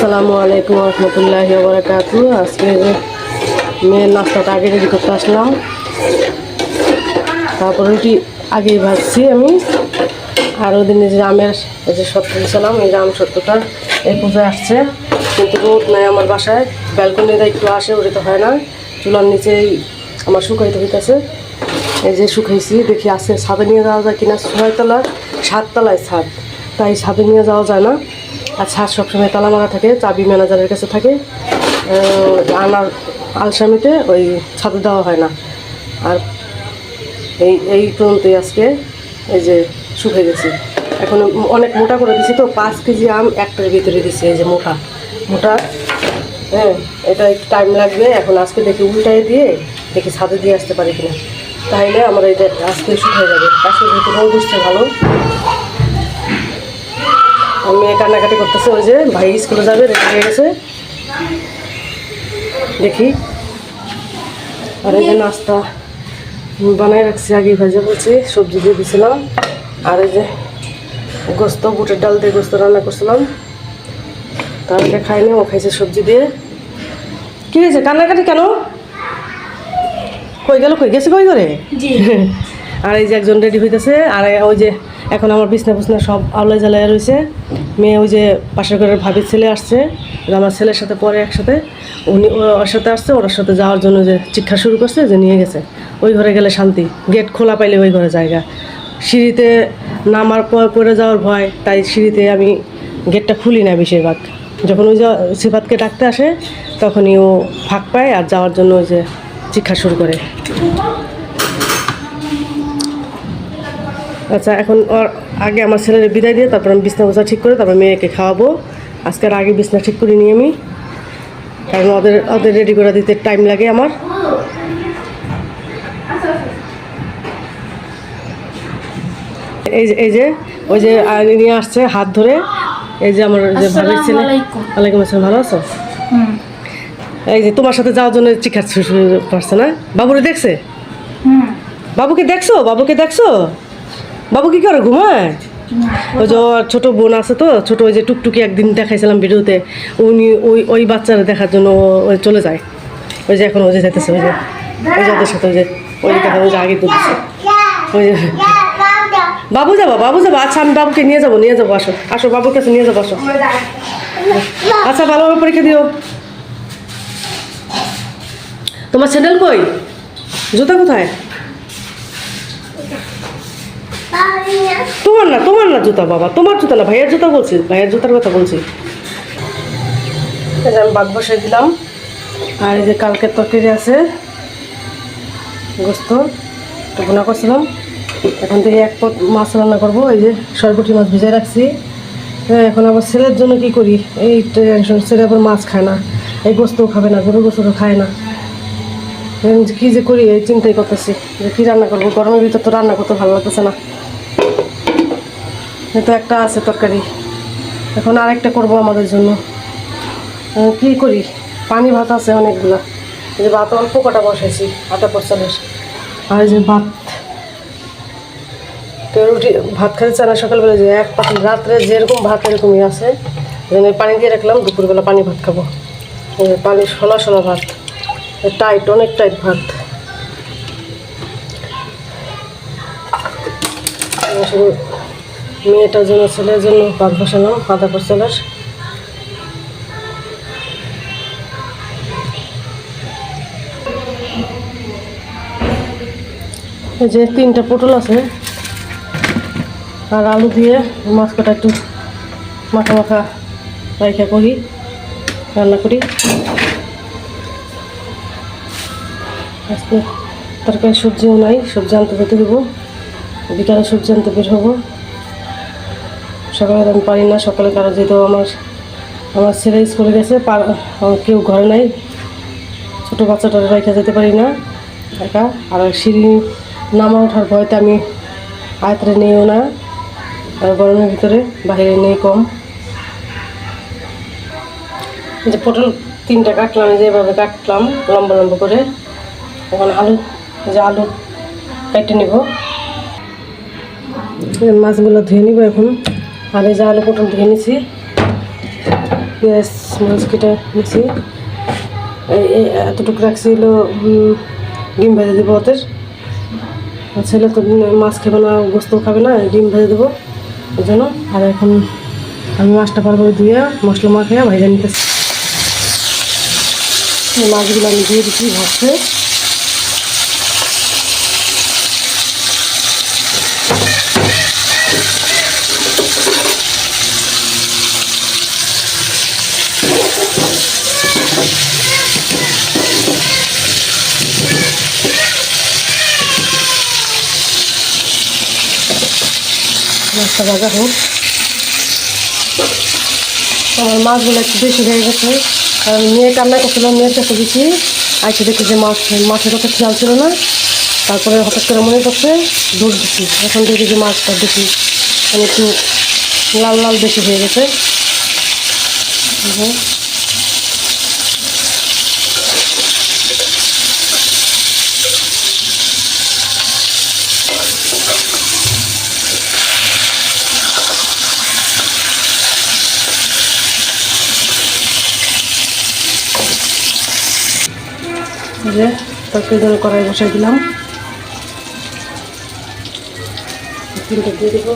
আসসালামু আলাইকুম রহমতুল্লাহি ওয়া বারাকাতুহু। আজকে মেয়ের নাস্তাটা আগে রেডি করতে আসলাম, তারপর রুটি আগেই ভাজছি আমি। আর ওদিন যে আমের এই যে সত্য দিয়েছিলাম, এই যে আম সত্যটা এই পূজায় আসছে, কিন্তু রোদ নাই আমার বাসায়, ব্যালকনিতে একটু আসে, ওটা তো হয় না। চুলার নিচেই আমার শুকাইতে হইতেছে। এই যে শুকাইছি, দেখি আছে ছাদে নিয়ে যাওয়া যায় কিনা। 6 তলার 7 তলায় ছাদ, তাই ছাদে নিয়ে যাওয়া যায় না। আর ছাদ সবসময় তালা মারা থাকে, চাবি ম্যানেজারের কাছে থাকে। আনার আলসামিতে ওই ছাদে দেওয়া হয় না। আর এই পর্যন্তই আজকে এই যে শুকিয়ে গেছি। এখন অনেক মোটা করে দিছি তো, 5 কেজি আম একটার ভিতরে দিছি, এই যে মোটা মোটা। হ্যাঁ, এটা একটু টাইম লাগবে। এখন আজকে দেখি উল্টাই দিয়ে দেখি ছাদে দিয়ে আসতে পারি কিনা, তাইলে আমার এটা আজকে শুকিয়ে যাবে। আজকে যেহেতু রোদ উঠছে ভালো। মেয়ে কান্নাকাটি করতেছে, ওই যে ভাই স্কুলে যাবে, রেডি হয়ে গেছে। দেখি। আর এই যে নাস্তা বানাই রাখছি, আগে ভাজা বলছি, সবজি দিয়ে দিয়েছিলাম। আর এই যে গোস্ত, বুটের ডাল দিয়ে গোস্ত রান্না করছিলাম, তারপরে খাইনি, ও খাইছে সবজি দিয়ে। কি হয়েছে কান্নাকাটি কেন? কই গেল, কই গেছে, কই করে? আর এই যে একজন রেডি হইতেছে। আর ওই যে এখন আমার বিছনা বিছনা সব আওলাই জ্বালায় রয়েছে। মেয়ে ওই যে পাশের ঘরের ভাবির ছেলে আসছে, আমার ছেলের সাথে পরে একসাথে, উনি ওর সাথে আসছে, ওর সাথে যাওয়ার জন্য যে চিক্ষা শুরু করছে, যে নিয়ে গেছে। ওই ঘরে গেলে শান্তি, গেট খোলা পাইলে ওই ঘরে জায়গা। সিঁড়িতে নামার পর পড়ে যাওয়ার ভয়, তাই সিঁড়িতে আমি গেটটা খুলি না বেশিরভাগ। যখন ওই যে সিফাতকে ডাকতে আসে, তখনই ও ফাঁক পায় আর যাওয়ার জন্য ওই যে চিক্ষা শুরু করে। আচ্ছা, এখন ওর আগে আমার ছেলের বিদায় দিয়ে তারপর আমি বিছনা গোছা ঠিক করে তারপর মেয়েকে খাওয়াবো। আজকের আগে বিছনা ঠিক করে নিই আমি, কারণ ওদের রেডি করে দিতে টাইম লাগে আমার। এই যে ওই যে নিয়ে আসছে হাত ধরে, এই যে আমার যে ভাবির ছেলে। ওয়ালাইকুম আসসালাম, ভালো আছো? এই যে তোমার সাথে যাওয়ার জন্য চিকাচ্ছে পারছে না। বাবুরে দেখছে? বাবুকে দেখছো? বাবুকে দেখছো? বাবু কি করে, ঘুমায়? ওই যে ছোট বোন আছে তো, ছোট, ওই যে টুকটুকি একদিন দেখাইছিলাম ভিডিওতে, উনি ওই বাচ্চারা দেখার জন্য ওই চলে যায়। ওই যে এখন ওই যে যেতেছে, ওই যে ওদের সাথে, ওই যে দেখা, ওই যে আগে তুলছে, ওই যে বাবু যাবো। আচ্ছা, আমি বাবুকে নিয়ে যাবো, আসো বাবুর কাছে নিয়ে যাবো, আসো। আচ্ছা, ভালোভাবে পরীক্ষা দিও। তোমার স্যান্ডেল কই? জুতা কোথায়? তোমার না জুতা, বাবা তোমার জুতা না, ভাইয়ের জুতা বলছি, ভাইয়ের জুতার কথা বলছি। আমি বাদ বসাই দিলাম। আর এই যে কালকের তরকারি আছে, গোস্ত ভুনা করছিলাম। এখন থেকে এক পদ মাছ রান্না করবো। এই যে সরপুঁটি মাছ ভিজাই রাখছি। হ্যাঁ, এখন আবার ছেলের জন্য কি করি, এই টেনশন। ছেলে আবার মাছ খায় না, এই গোস্তও খাবে না, গরু গোস্তও খায় না। কী যে করি এই চিন্তাই করতেছি, যে কী রান্না করবো। গরমের ভিতর তো রান্না করতে ভালো লাগতেছে না। তো একটা আছে তরকারি, এখন আরেকটা করবো আমাদের জন্য। কি করি, পানি ভাত আছে অনেকগুলা। এই যে ভাত অল্প কটা বসাইছি, আটা পচালের। আর এই যে ভাত, তো রুটি ভাত খাইতে চায় না সকালবেলা, যে এক পাতিল, রাত্রে যেরকম ভাত এরকমই আছে। পানি দিয়ে রাখলাম, দুপুরবেলা পানি ভাত খাবো। পানি সলা ভাত, টাইট, অনেক টাইট ভাত। মেয়েটার জন্য, ছেলের জন্য ভাত বসালাম, আদা পচালের। এই যে 3টা পটল আছে, আর আলু দিয়ে মাছ কটা একটু মাখা রাইখা করি, রান্না করি। আজকে তরকারি সবজিও নাই, সবজি আনতে যেতে দেবো, বিকালে সবজি আনতে বের হবো। সকালে আমি পারি না, সকালে কারো যেহেতু আমার ছেলে স্কুলে গেছে, কেউ ঘরে নাই, ছোটো বাচ্চাটা রাইখা যেতে পারি না একা। আর সিঁড়ি নামা ওঠার ভয়তে আমি আয়ত্রে নেইও না, আর গরমের ভিতরে বাইরে নেই কম। যে পটল 3টা কাটলাম, যেভাবে কাটলাম লম্বা লম্বা করে। এখন আলু কেটে নিব, মাছগুলো ধুয়ে নিব এখন। আর এই যে আলু পটল ধুয়ে নিছি, পেঁয়াজ মাছ কেটে নিয়েছি, এতটুকু রাখছি হলো ডিম ভেজে দেবো ওদের। ছেলে তো মাছ খাবে না, গোস্ত খাবে না, ডিম ভেজে দেবো ওই জন্য। আর এখন আমি মাছটা ভালো করে ধুয়ে মশলা মাখিয়ে ভেজে নিতেছি। মাছগুলো আমি দিয়ে দিচ্ছি ভাজতে। মাছটা ভাজা হোক। আমার মাছগুলো একটু বেশি হয়ে গেছে, কারণ মেয়ে কান্না করছিল, মেয়ের কাছে গেছি, আইসে দেখি যে মাছের কথা খেয়াল ছিল না। তারপরে হঠাৎ করে মনে করছে দুধ দিচ্ছি, এখন দেখি যে মাছটা বেশি মানে একটু লাল লাল বেশি হয়ে গেছে। যে তরকারি জন্য কড়াই বসাই দিলাম, চিনটা দিয়ে দেব।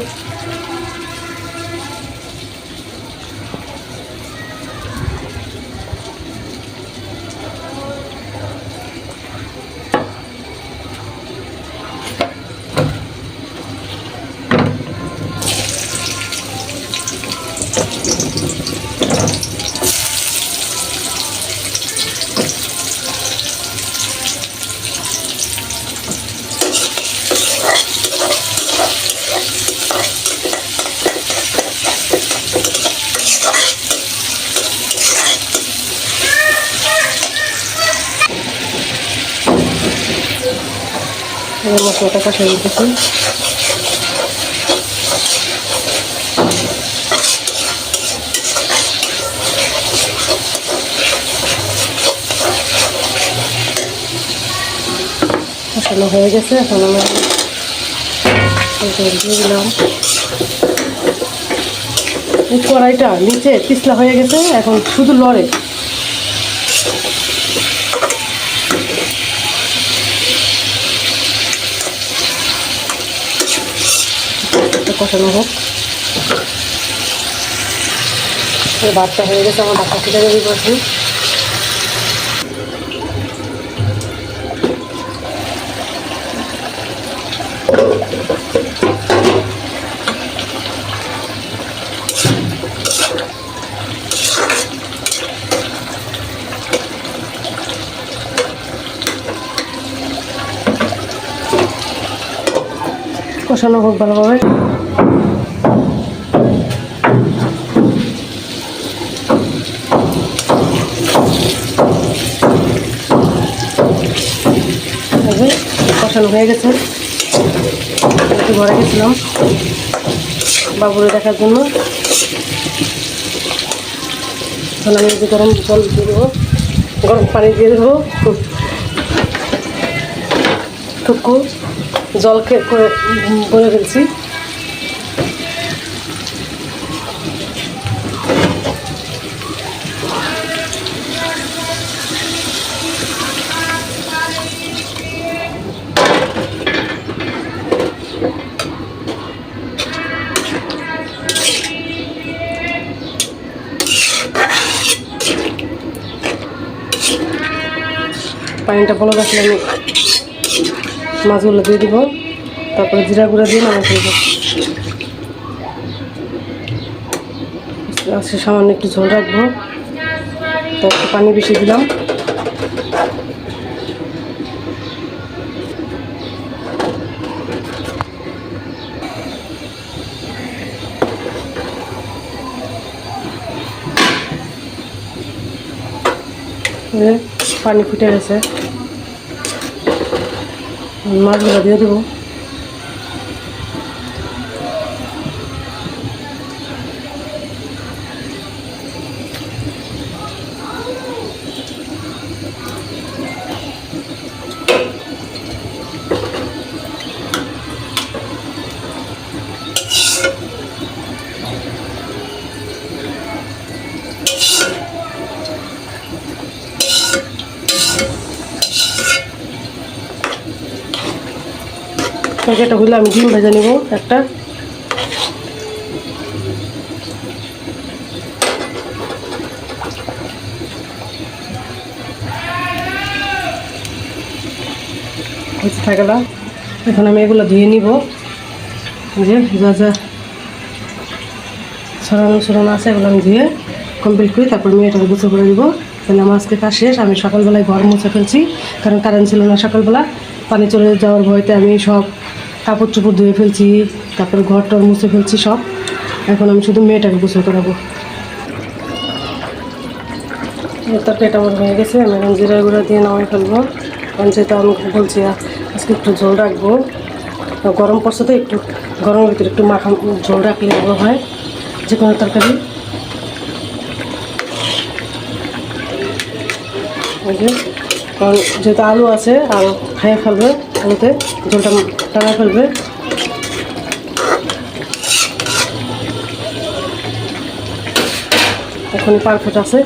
মশলাটা কষাই দিতেছি। কষানো হয়ে গেছে, এখন আমি দিয়ে দিলাম। এই কড়াইটা নিচে পিছলা হয়ে গেছে, এখন শুধু লড়ে। কষানো হোক। ভাতটা হয়ে গেছে, আমার ভাতটা ঠিক রেডি করছি। কষানো হোক ভালোভাবে। কষানো হয়ে গেছে, একটু ঘরে গেছিলাম বাবুরে দেখার জন্য। এখন আমি গরম জল দিয়ে দেবো, গরম পানি দিয়ে দেবো। টুকু জল করে বলে ফেলছি। পানিটা বলে রাখলে আমি মাছগুলো দিয়ে দিব, তারপরে জিরা গুঁড়া দিয়ে নামিয়ে ফেলবো। আজকে সামান্য একটু ঝোল রাখবো, তো একটু পানি বেশি দিলাম। পানি ফুটে গেছে, মাছগুলো দিয়ে দেবো। তরকারিটা হলে আমি ডিম ভেজে নেব একটা। থাকলা এখন আমি এগুলো ধুয়ে নিব, যে যা যা সরানো আছে এগুলো আমি ধুয়ে কমপ্লিট করি, তারপর মেয়েটাকে গোসল করে দিব। তাহলে আমার আজকে কাজ শেষ। আমি সকালবেলায় ঘর মুছে ফেলছি, কারণ কারেন্ট ছিল না সকালবেলা। পানি চলে যাওয়ার ভয়তে আমি সব কাপড় চোপড় ধুয়ে ফেলছি, তারপরে ঘরটার মুছে ফেলছি সব। এখন আমি শুধু মেয়েটাকে গোসল করাবো। তরকারিটা আমার হয়ে গেছে, আমি এখন জিরা গুঁড়া দিয়ে নামাই ফেলবো। কারণ যেহেতু আমি বলছি আজকে একটু ঝোল রাখবো, গরম পড়ছে তো, একটু গরমের ভিতরে একটু মাখা ঝোল রাখলে ভালো হয় যে কোনো তরকারি। কারণ যেহেতু আলু আছে, আলু খাইয়ে ফেলবে, আলুতে ঝোলটা টানা ফেলবে। এখনই পারফেক্ট আছে,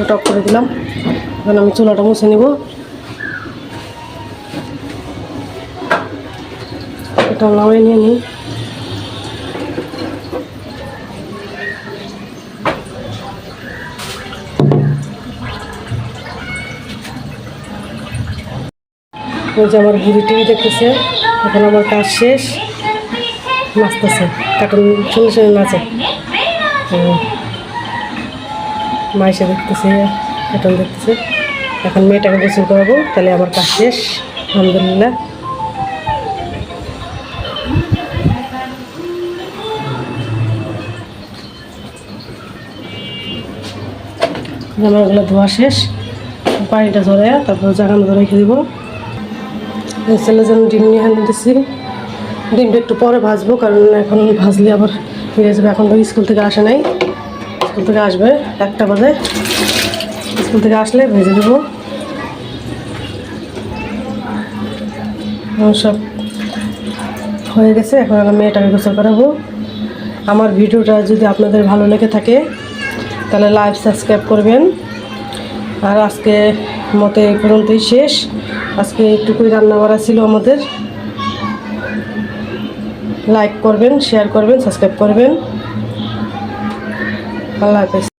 টপ করে দিলাম। এখন আমি চুলাটা মুছে নিব। এটা নামিয়ে নিয়ে নিই। ওই যে আমার বুড়ি টিভি দেখতেছে, এখন আমার কাজ শেষ। নাচতেছে, কার্টুন শুনে শুনে নাচে। মা এসে দেখতেছে, কার্টুন দেখতেছে। এখন মেয়েটাকে গোসল করাবো, তাহলে আমার কাজ শেষ আলহামদুলিল্লাহ। জামাগুলো ধোয়া শেষ, পানিটা ধরে তারপর জাগানো ধরে রেখে দিব। ছেলের জন্য ডিম নিয়ে নিতেছি। ডিমটা একটু পরে ভাজবো, কারণ এখন ভাজলে আবার ফিরে যাবে। এখন তো স্কুল থেকে আসে নাই, স্কুল থেকে আসবে 1টা বাজে। স্কুল থেকে আসলে ভেজে দেবো। সব হয়ে গেছে, এখন আমি মেয়েটাকে গোসল করাবো। আমার ভিডিওটা যদি আপনাদের ভালো লেগে থাকে তাহলে লাইক সাবস্ক্রাইব করবেন। আর আজকে মতে এই পর্যন্তই শেষ। আজকে একটুকুই রান্না করা ছিল আমাদের। লাইক করবেন, শেয়ার করবেন, সাবস্ক্রাইব করবেন। আল্লাহ হাফেজ।